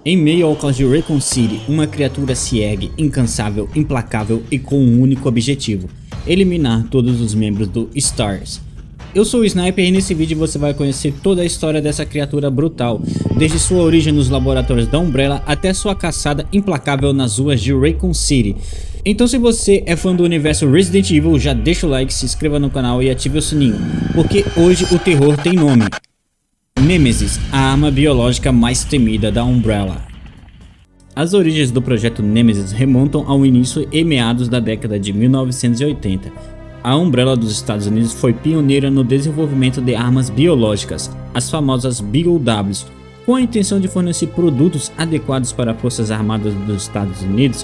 Em meio ao caos de Raccoon City, uma criatura se ergue, incansável, implacável e com um único objetivo: eliminar todos os membros do STARS. Eu sou o Sniper e nesse vídeo você vai conhecer toda a história dessa criatura brutal, desde sua origem nos laboratórios da Umbrella até sua caçada implacável nas ruas de Raccoon City. Então se você é fã do universo Resident Evil, já deixa o like, se inscreva no canal e ative o sininho, porque hoje o terror tem nome: Nemesis, a arma biológica mais temida da Umbrella. As origens do projeto Nemesis remontam ao início e meados da década de 1980. A Umbrella dos Estados Unidos foi pioneira no desenvolvimento de armas biológicas, as famosas BOWs, com a intenção de fornecer produtos adequados para as Forças Armadas dos Estados Unidos.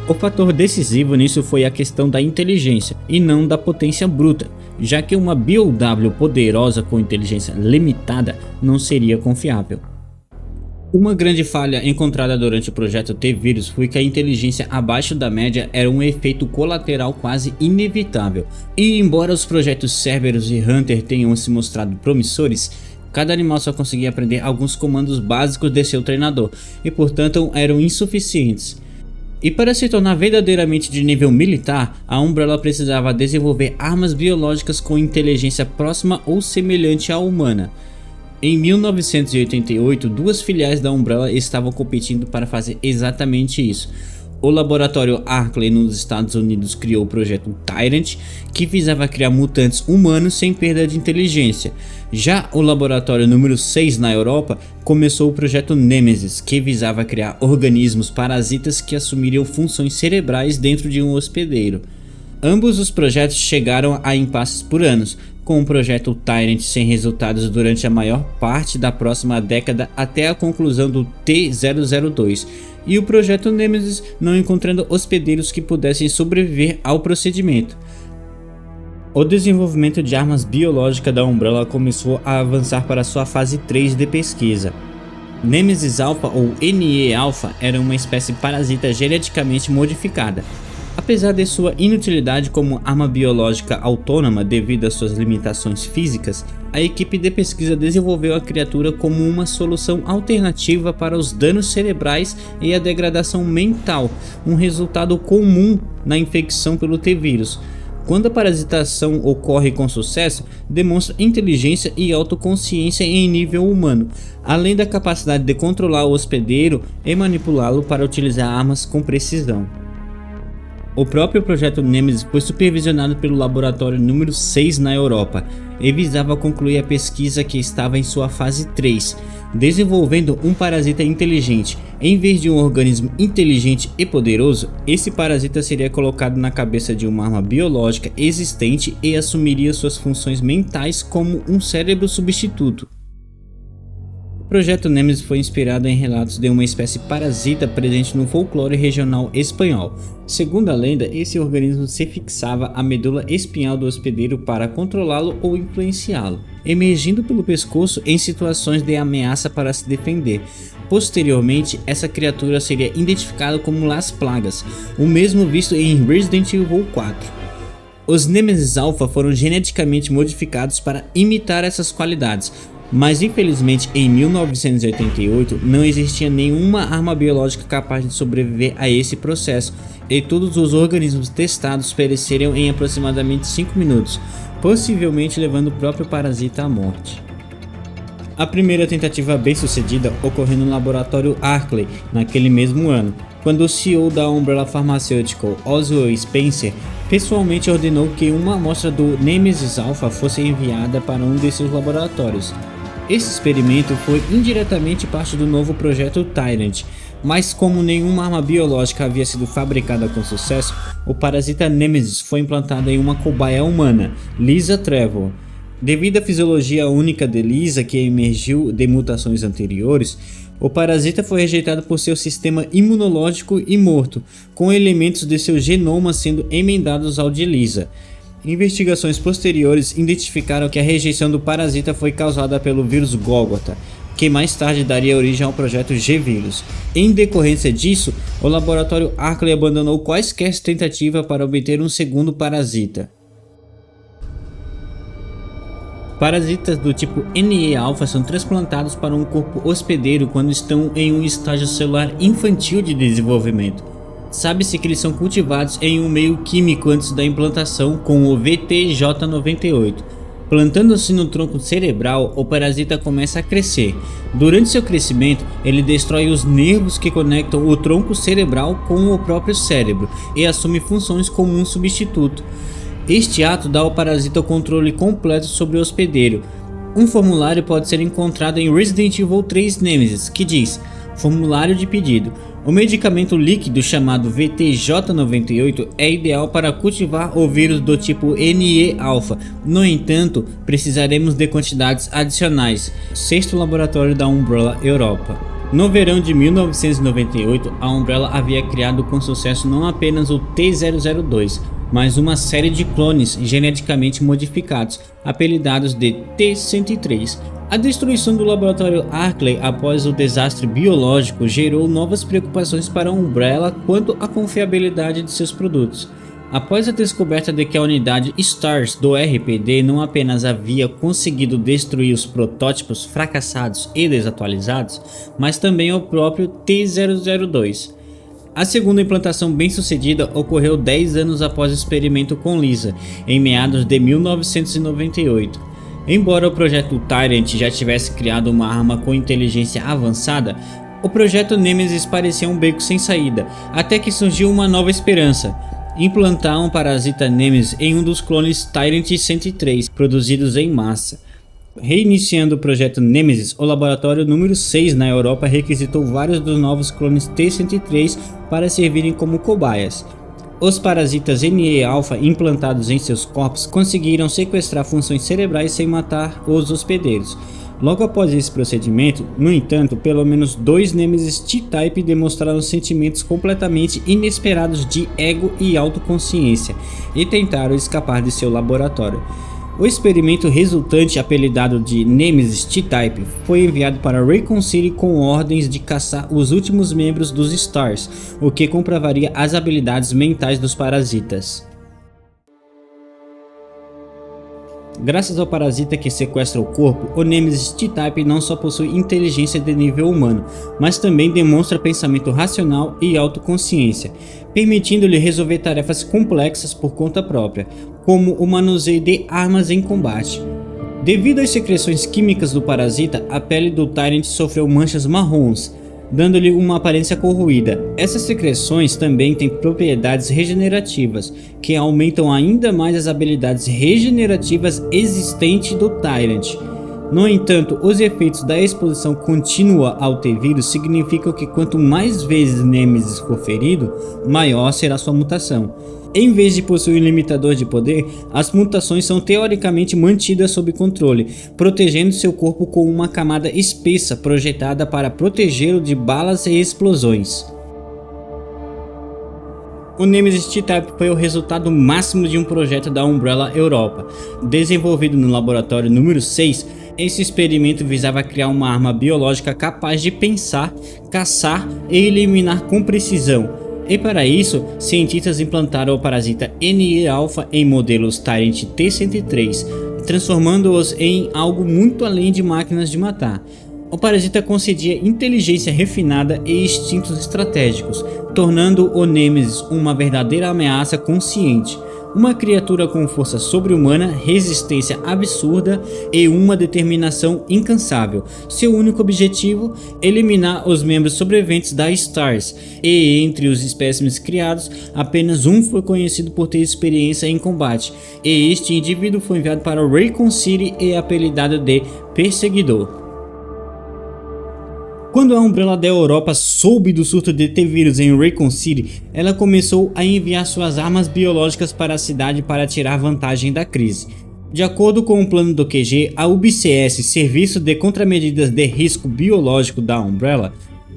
O fator decisivo nisso foi a questão da inteligência e não da potência bruta, já que uma BOW poderosa com inteligência limitada não seria confiável. Uma grande falha encontrada durante o projeto T-Virus foi que a inteligência abaixo da média era um efeito colateral quase inevitável, e embora os projetos Cerberus e Hunter tenham se mostrado promissores, cada animal só conseguia aprender alguns comandos básicos de seu treinador, e portanto eram insuficientes. E para se tornar verdadeiramente de nível militar, a Umbrella precisava desenvolver armas biológicas com inteligência próxima ou semelhante à humana. Em 1988, duas filiais da Umbrella estavam competindo para fazer exatamente isso. O laboratório Arklay nos Estados Unidos criou o projeto Tyrant, que visava criar mutantes humanos sem perda de inteligência. Já o laboratório número 6 na Europa começou o projeto Nemesis, que visava criar organismos parasitas que assumiriam funções cerebrais dentro de um hospedeiro. Ambos os projetos chegaram a impasses por anos, com o projeto Tyrant sem resultados durante a maior parte da próxima década até a conclusão do T-002, e o projeto Nemesis não encontrando hospedeiros que pudessem sobreviver ao procedimento. O desenvolvimento de armas biológicas da Umbrella começou a avançar para sua fase 3 de pesquisa. Nemesis Alpha ou NE Alpha era uma espécie parasita geneticamente modificada. Apesar de sua inutilidade como arma biológica autônoma devido às suas limitações físicas, a equipe de pesquisa desenvolveu a criatura como uma solução alternativa para os danos cerebrais e a degradação mental, um resultado comum na infecção pelo T-Vírus. Quando a parasitação ocorre com sucesso, demonstra inteligência e autoconsciência em nível humano, além da capacidade de controlar o hospedeiro e manipulá-lo para utilizar armas com precisão. O próprio projeto Nemesis foi supervisionado pelo laboratório número 6 na Europa e visava concluir a pesquisa, que estava em sua fase 3, desenvolvendo um parasita inteligente. Em vez de um organismo inteligente e poderoso, esse parasita seria colocado na cabeça de uma arma biológica existente e assumiria suas funções mentais como um cérebro substituto. O projeto Nemesis foi inspirado em relatos de uma espécie parasita presente no folclore regional espanhol. Segundo a lenda, esse organismo se fixava à medula espinhal do hospedeiro para controlá-lo ou influenciá-lo, emergindo pelo pescoço em situações de ameaça para se defender. Posteriormente, essa criatura seria identificada como Las Plagas, o mesmo visto em Resident Evil 4. Os Nemesis Alpha foram geneticamente modificados para imitar essas qualidades, mas infelizmente em 1988 não existia nenhuma arma biológica capaz de sobreviver a esse processo, e todos os organismos testados pereceram em aproximadamente 5 minutos, possivelmente levando o próprio parasita à morte. A primeira tentativa bem sucedida ocorreu no laboratório Arklay naquele mesmo ano, quando o CEO da Umbrella Pharmaceutical, Oswald Spencer, pessoalmente ordenou que uma amostra do Nemesis Alpha fosse enviada para um de seus laboratórios. Esse experimento foi indiretamente parte do novo projeto Tyrant, mas como nenhuma arma biológica havia sido fabricada com sucesso, o parasita Nemesis foi implantado em uma cobaia humana, Lisa Trevor. Devido à fisiologia única de Lisa, que emergiu de mutações anteriores, o parasita foi rejeitado por seu sistema imunológico e morto, com elementos de seu genoma sendo emendados ao de Lisa. Investigações posteriores identificaram que a rejeição do parasita foi causada pelo vírus Golgotha, que mais tarde daria origem ao projeto G-Virus. Em decorrência disso, o laboratório Arklay abandonou quaisquer tentativas para obter um segundo parasita. Parasitas do tipo NE-alpha são transplantados para um corpo hospedeiro quando estão em um estágio celular infantil de desenvolvimento. Sabe-se que eles são cultivados em um meio químico antes da implantação com o VTJ98. Plantando-se no tronco cerebral, o parasita começa a crescer. Durante seu crescimento, ele destrói os nervos que conectam o tronco cerebral com o próprio cérebro e assume funções como um substituto. Este ato dá ao parasita o controle completo sobre o hospedeiro. Um formulário pode ser encontrado em Resident Evil 3 Nemesis, que diz: formulário de pedido. O medicamento líquido chamado VTJ98 é ideal para cultivar o vírus do tipo NE-alpha. No entanto, precisaremos de quantidades adicionais. Sexto laboratório da Umbrella Europa. No verão de 1998, a Umbrella havia criado com sucesso não apenas o T-002, mas uma série de clones geneticamente modificados, apelidados de T-103. A destruição do laboratório Arklay após o desastre biológico gerou novas preocupações para a Umbrella quanto à confiabilidade de seus produtos. Após a descoberta de que a unidade STARS do RPD não apenas havia conseguido destruir os protótipos fracassados e desatualizados, mas também o próprio T-002. A segunda implantação bem-sucedida ocorreu 10 anos após o experimento com Lisa, em meados de 1998. Embora o projeto Tyrant já tivesse criado uma arma com inteligência avançada, o projeto Nemesis parecia um beco sem saída, até que surgiu uma nova esperança: implantar um parasita Nemesis em um dos clones Tyrant 103 produzidos em massa. Reiniciando o projeto Nemesis, o laboratório número 6 na Europa requisitou vários dos novos clones T-103 para servirem como cobaias. Os parasitas NE-alpha implantados em seus corpos conseguiram sequestrar funções cerebrais sem matar os hospedeiros. Logo após esse procedimento, no entanto, pelo menos 2 Nemesis T-Type demonstraram sentimentos completamente inesperados de ego e autoconsciência e tentaram escapar de seu laboratório. O experimento resultante, apelidado de Nemesis T-Type, foi enviado para Raycon City com ordens de caçar os últimos membros dos STARS, o que comprovaria as habilidades mentais dos parasitas. Graças ao parasita que sequestra o corpo, o Nemesis T-Type não só possui inteligência de nível humano, mas também demonstra pensamento racional e autoconsciência, permitindo-lhe resolver tarefas complexas por conta própria, como o manuseio de armas em combate. Devido às secreções químicas do parasita, a pele do Tyrant sofreu manchas marrons, dando-lhe uma aparência corroída. Essas secreções também têm propriedades regenerativas, que aumentam ainda mais as habilidades regenerativas existentes do Tyrant. No entanto, os efeitos da exposição contínua ao T-vírus significam que quanto mais vezes Nemesis for ferido, maior será sua mutação. Em vez de possuir um limitador de poder, as mutações são teoricamente mantidas sob controle, protegendo seu corpo com uma camada espessa projetada para protegê-lo de balas e explosões. O Nemesis T-Type foi o resultado máximo de um projeto da Umbrella Europa. Desenvolvido no laboratório número 6, esse experimento visava criar uma arma biológica capaz de pensar, caçar e eliminar com precisão. E para isso, cientistas implantaram o parasita NE-alpha em modelos Tyrant T-103, transformando-os em algo muito além de máquinas de matar. O parasita concedia inteligência refinada e instintos estratégicos, tornando o Nemesis uma verdadeira ameaça consciente. Uma criatura com força sobre-humana, resistência absurda e uma determinação incansável. Seu único objetivo: eliminar os membros sobreviventes da STARS, e entre os espécimes criados, apenas um foi conhecido por ter experiência em combate, e este indivíduo foi enviado para Raycon City e apelidado de Perseguidor. Quando a Umbrella da Europa soube do surto de T-vírus em Raycon City, ela começou a enviar suas armas biológicas para a cidade para tirar vantagem da crise. De acordo com o plano do QG, a UBCS, Serviço de Contramedidas de Risco Biológico da Umbrella,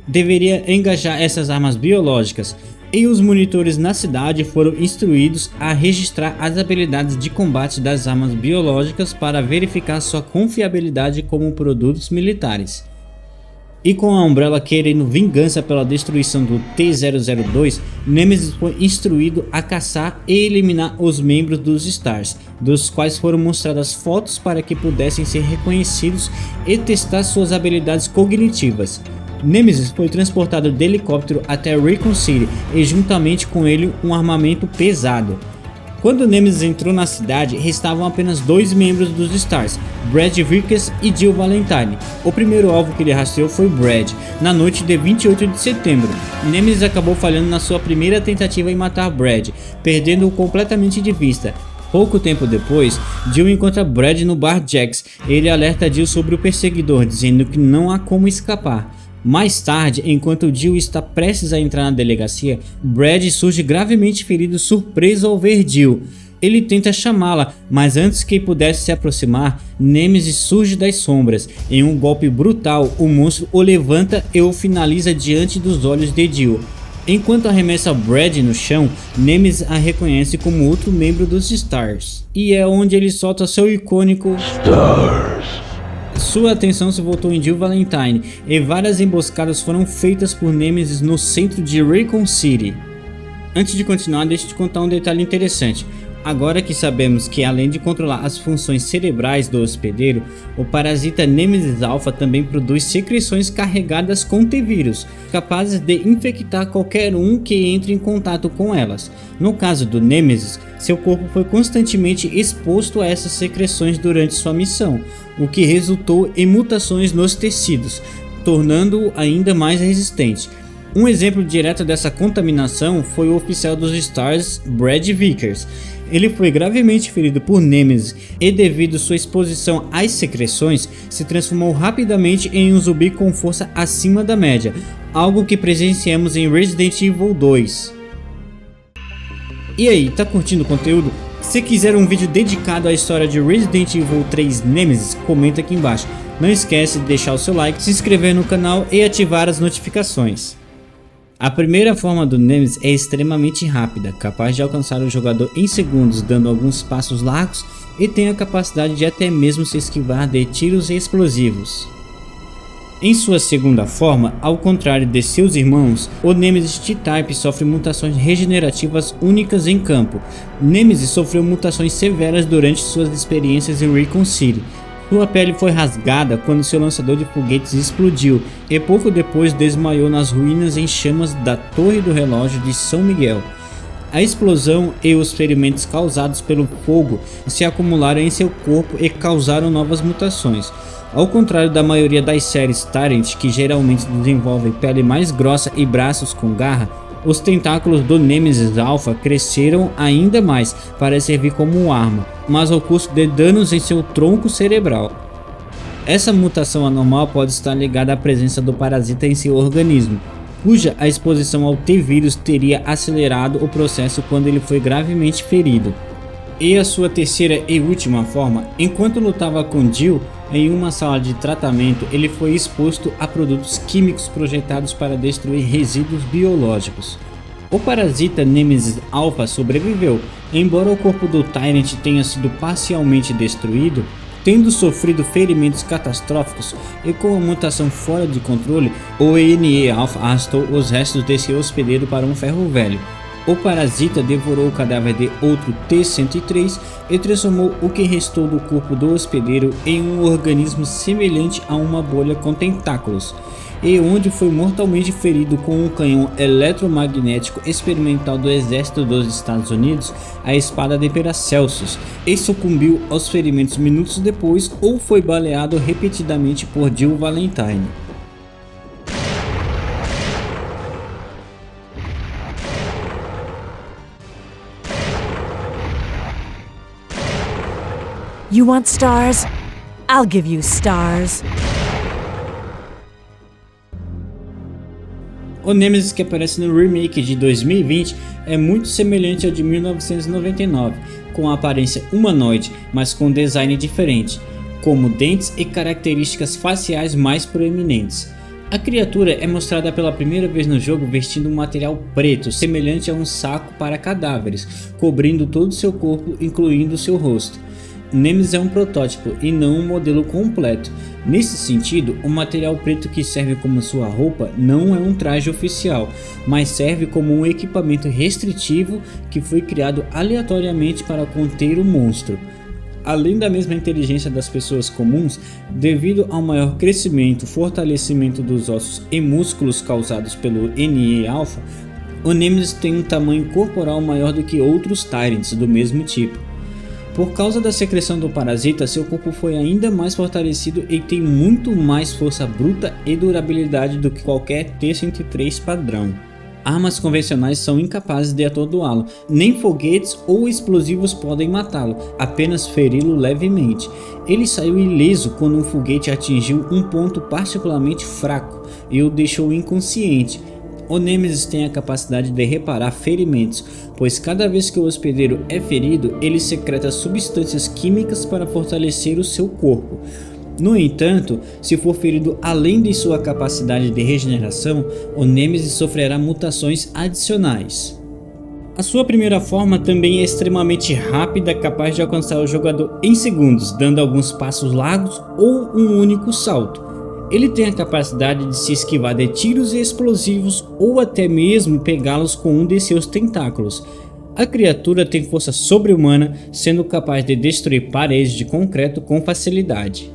deveria engajar essas armas biológicas, e os monitores na cidade foram instruídos a registrar as habilidades de combate das armas biológicas para verificar sua confiabilidade como produtos militares. E com a Umbrella querendo vingança pela destruição do T-002, Nemesis foi instruído a caçar e eliminar os membros dos Stars, dos quais foram mostradas fotos para que pudessem ser reconhecidos e testar suas habilidades cognitivas. Nemesis foi transportado de helicóptero até Raccoon City e juntamente com ele um armamento pesado. Quando Nemesis entrou na cidade, restavam apenas 2 membros dos Stars, Brad Vickers e Jill Valentine. O primeiro alvo que ele rastreou foi Brad, na noite de 28 de setembro. Nemesis acabou falhando na sua primeira tentativa em matar Brad, perdendo-o completamente de vista. Pouco tempo depois, Jill encontra Brad no bar Jack's. Ele alerta Jill sobre o perseguidor, dizendo que não há como escapar. Mais tarde, enquanto Jill está prestes a entrar na delegacia, Brad surge gravemente ferido, surpreso ao ver Jill. Ele tenta chamá-la, mas antes que pudesse se aproximar, Nemesis surge das sombras. Em um golpe brutal, o monstro o levanta e o finaliza diante dos olhos de Jill. Enquanto arremessa Brad no chão, Nemesis a reconhece como outro membro dos Stars. E é onde ele solta seu icônico Stars. Sua atenção se voltou em Jill Valentine e várias emboscadas foram feitas por Nemesis no centro de Raccoon City. Antes de continuar, deixa eu te contar um detalhe interessante. Agora que sabemos que além de controlar as funções cerebrais do hospedeiro, o parasita Nemesis Alpha também produz secreções carregadas com T-vírus, capazes de infectar qualquer um que entre em contato com elas. No caso do Nemesis, seu corpo foi constantemente exposto a essas secreções durante sua missão, o que resultou em mutações nos tecidos, tornando-o ainda mais resistente. Um exemplo direto dessa contaminação foi o oficial dos Stars, Brad Vickers. Ele foi gravemente ferido por Nemesis e, devido sua exposição às secreções, se transformou rapidamente em um zumbi com força acima da média, algo que presenciamos em Resident Evil 2. E aí, tá curtindo o conteúdo? Se quiser um vídeo dedicado à história de Resident Evil 3 Nemesis, comenta aqui embaixo. Não esquece de deixar o seu like, se inscrever no canal e ativar as notificações. A primeira forma do Nemesis é extremamente rápida, capaz de alcançar o jogador em segundos, dando alguns passos largos, e tem a capacidade de até mesmo se esquivar de tiros explosivos. Em sua segunda forma, ao contrário de seus irmãos, o Nemesis T-Type sofre mutações regenerativas únicas em campo. Nemesis sofreu mutações severas durante suas experiências em Raccoon City. Sua pele foi rasgada quando seu lançador de foguetes explodiu e pouco depois desmaiou nas ruínas em chamas da Torre do Relógio de São Miguel. A explosão e os ferimentos causados pelo fogo se acumularam em seu corpo e causaram novas mutações. Ao contrário da maioria das séries Tyrant, que geralmente desenvolvem pele mais grossa e braços com garra, os tentáculos do Nemesis Alpha cresceram ainda mais para servir como arma, mas ao custo de danos em seu tronco cerebral. Essa mutação anormal pode estar ligada à presença do parasita em seu organismo, cuja a exposição ao T-vírus teria acelerado o processo quando ele foi gravemente ferido. E a sua terceira e última forma, enquanto lutava com Jill em uma sala de tratamento, ele foi exposto a produtos químicos projetados para destruir resíduos biológicos. O parasita Nemesis Alpha sobreviveu, embora o corpo do Tyrant tenha sido parcialmente destruído, tendo sofrido ferimentos catastróficos e com a mutação fora de controle, o ENE Alpha arrastou os restos desse hospedeiro para um ferro velho. O parasita devorou o cadáver de outro T-103 e transformou o que restou do corpo do hospedeiro em um organismo semelhante a uma bolha com tentáculos, e onde foi mortalmente ferido com um canhão eletromagnético experimental do exército dos Estados Unidos, a espada de Paracelsus, e sucumbiu aos ferimentos minutos depois ou foi baleado repetidamente por Jill Valentine. You want stars? I'll give you stars. O Nemesis que aparece no remake de 2020 é muito semelhante ao de 1999, com a aparência humanoide, mas com design diferente, como dentes e características faciais mais proeminentes. A criatura é mostrada pela primeira vez no jogo vestindo um material preto, semelhante a um saco para cadáveres, cobrindo todo seu corpo, incluindo seu rosto. Nemesis é um protótipo e não um modelo completo. Nesse sentido, o material preto que serve como sua roupa não é um traje oficial, mas serve como um equipamento restritivo que foi criado aleatoriamente para conter o monstro. Além da mesma inteligência das pessoas comuns, devido ao maior crescimento e fortalecimento dos ossos e músculos causados pelo NE-Alpha, o Nemesis tem um tamanho corporal maior do que outros Tyrants do mesmo tipo. Por causa da secreção do parasita, seu corpo foi ainda mais fortalecido e tem muito mais força bruta e durabilidade do que qualquer T-103 padrão. Armas convencionais são incapazes de atordoá-lo, nem foguetes ou explosivos podem matá-lo, apenas feri-lo levemente. Ele saiu ileso quando um foguete atingiu um ponto particularmente fraco e o deixou inconsciente. O Nemesis tem a capacidade de reparar ferimentos, pois cada vez que o hospedeiro é ferido, ele secreta substâncias químicas para fortalecer o seu corpo. No entanto, se for ferido além de sua capacidade de regeneração, o Nemesis sofrerá mutações adicionais. A sua primeira forma também é extremamente rápida, capaz de alcançar o jogador em segundos, dando alguns passos largos ou um único salto. Ele tem a capacidade de se esquivar de tiros explosivos ou até mesmo pegá-los com um de seus tentáculos. A criatura tem força sobre-humana, sendo capaz de destruir paredes de concreto com facilidade.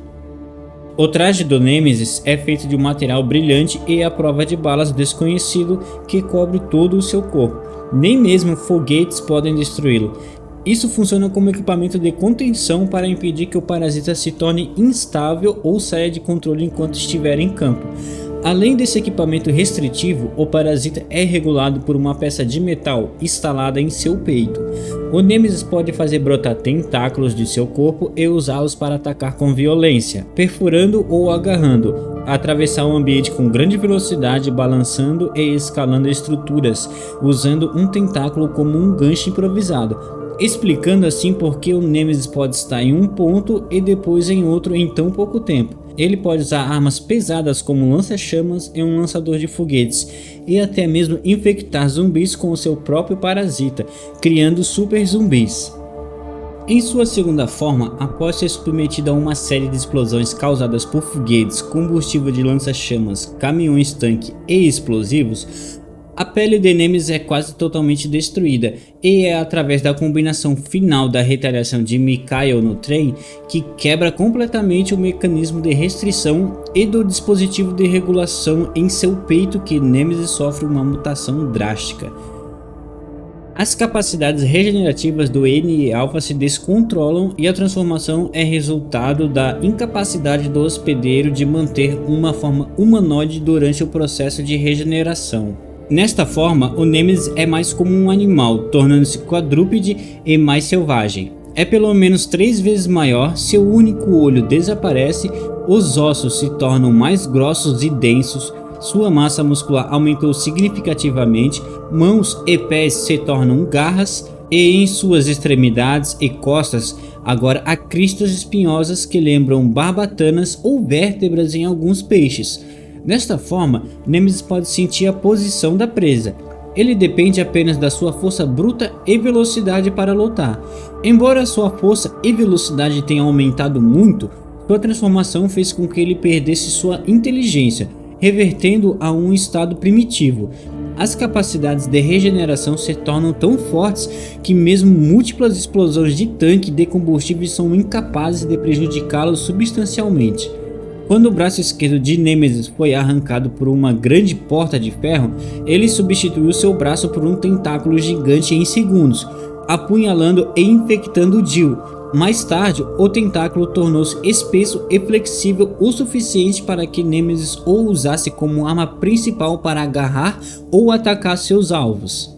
O traje do Nemesis é feito de um material brilhante e à prova de balas desconhecido que cobre todo o seu corpo. Nem mesmo foguetes podem destruí-lo. Isso funciona como equipamento de contenção para impedir que o parasita se torne instável ou saia de controle enquanto estiver em campo. Além desse equipamento restritivo, o parasita é regulado por uma peça de metal instalada em seu peito. O Nemesis pode fazer brotar tentáculos de seu corpo e usá-los para atacar com violência, perfurando ou agarrando, atravessar o ambiente com grande velocidade, balançando e escalando estruturas, usando um tentáculo como um gancho improvisado, explicando assim por que o Nemesis pode estar em um ponto e depois em outro em tão pouco tempo. Ele pode usar armas pesadas como lança-chamas e um lançador de foguetes, e até mesmo infectar zumbis com o seu próprio parasita, criando super zumbis. Em sua segunda forma, após ser submetido a uma série de explosões causadas por foguetes, combustível de lança-chamas, caminhões-tanque e explosivos, a pele de Nemesis é quase totalmente destruída, e é através da combinação final da retaliação de Mikhail no trem que quebra completamente o mecanismo de restrição e do dispositivo de regulação em seu peito que Nemesis sofre uma mutação drástica. As capacidades regenerativas do NE-Alpha se descontrolam e a transformação é resultado da incapacidade do hospedeiro de manter uma forma humanoide durante o processo de regeneração. Nesta forma, o Nemesis é mais como um animal, tornando-se quadrúpede e mais selvagem. É pelo menos 3 vezes maior, seu único olho desaparece, os ossos se tornam mais grossos e densos, sua massa muscular aumentou significativamente, mãos e pés se tornam garras e em suas extremidades e costas agora há cristas espinhosas que lembram barbatanas ou vértebras em alguns peixes. Desta forma, Nemesis pode sentir a posição da presa. Ele depende apenas da sua força bruta e velocidade para lutar. Embora sua força e velocidade tenham aumentado muito, sua transformação fez com que ele perdesse sua inteligência, revertendo a um estado primitivo. As capacidades de regeneração se tornam tão fortes que mesmo múltiplas explosões de tanque de combustível são incapazes de prejudicá-lo substancialmente. Quando o braço esquerdo de Nemesis foi arrancado por uma grande porta de ferro, ele substituiu seu braço por um tentáculo gigante em segundos, apunhalando e infectando Jill. Mais tarde, o tentáculo tornou-se espesso e flexível o suficiente para que Nemesis o usasse como arma principal para agarrar ou atacar seus alvos.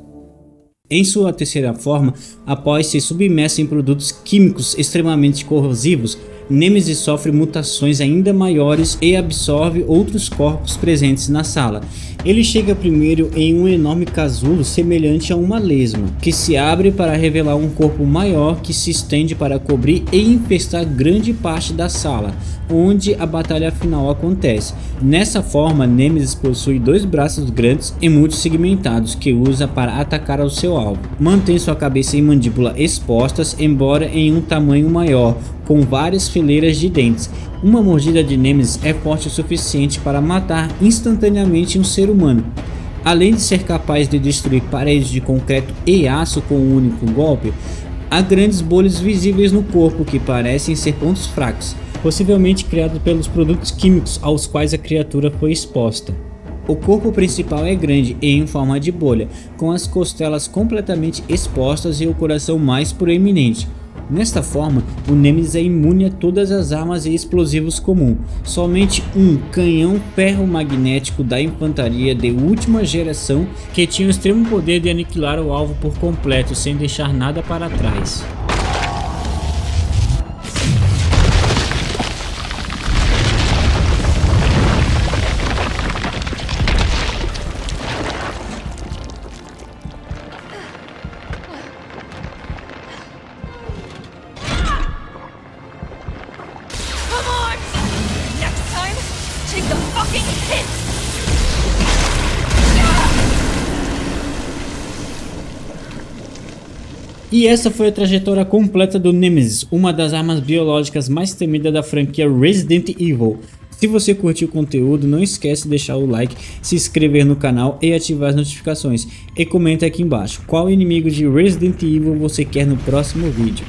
Em sua terceira forma, após ser submerso em produtos químicos extremamente corrosivos, Nemesis sofre mutações ainda maiores e absorve outros corpos presentes na sala. Ele chega primeiro em um enorme casulo semelhante a uma lesma, que se abre para revelar um corpo maior que se estende para cobrir e infestar grande parte da sala, onde a batalha final acontece. Nessa forma, Nemesis possui dois braços grandes e muito segmentados que usa para atacar ao seu alvo. Mantém sua cabeça e mandíbula expostas, embora em um tamanho maior, com várias fileiras de dentes. Uma mordida de Nemesis é forte o suficiente para matar instantaneamente um ser humano. Além de ser capaz de destruir paredes de concreto e aço com um único golpe, há grandes bolhas visíveis no corpo que parecem ser pontos fracos, possivelmente criados pelos produtos químicos aos quais a criatura foi exposta. O corpo principal é grande e em forma de bolha, com as costelas completamente expostas e o coração mais proeminente. Nesta forma, o Nemesis é imune a todas as armas e explosivos comuns. Somente um canhão ferro-magnético da infantaria de última geração, que tinha o extremo poder de aniquilar o alvo por completo sem deixar nada para trás. Take the fucking hit! E essa foi a trajetória completa do Nemesis, uma das armas biológicas mais temidas da franquia Resident Evil. Se você curtiu o conteúdo, não esquece de deixar o like, se inscrever no canal e ativar as notificações. E comenta aqui embaixo qual inimigo de Resident Evil você quer no próximo vídeo.